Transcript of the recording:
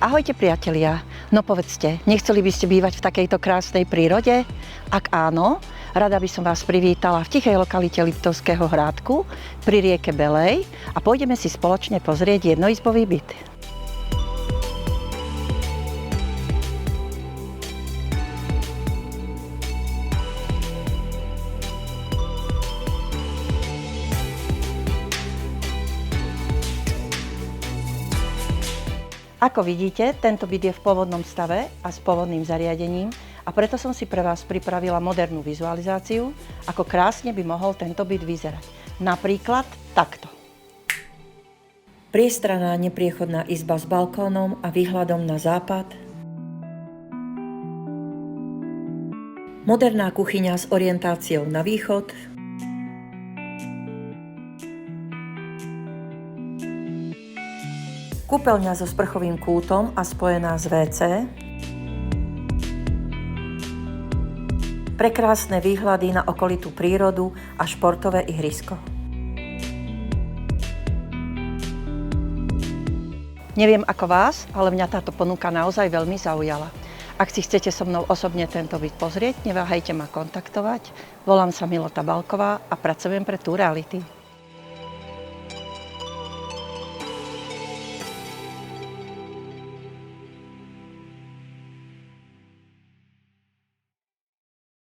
Ahojte priatelia, no povedzte, nechceli by ste bývať v takejto krásnej prírode? Ak áno, rada by som vás privítala v tichej lokalite Liptovského Hrádku pri rieke Belej a pôjdeme si spoločne pozrieť jednoizbový byt. Ako vidíte, tento byt je v pôvodnom stave a s pôvodným zariadením a preto som si pre vás pripravila modernú vizualizáciu, ako krásne by mohol tento byt vyzerať. Napríklad takto. Priestranná nepriechodná izba s balkónom a výhľadom na západ. Moderná kuchyňa s orientáciou na východ. Kúpeľňa so sprchovým kútom a spojená s WC. Prekrásne výhľady na okolitú prírodu a športové ihrisko. Neviem ako vás, ale mňa táto ponuka naozaj veľmi zaujala. Ak si chcete so mnou osobne tento byt pozrieť, neváhajte ma kontaktovať. Volám sa Milota Balková a pracujem pre Two Reality.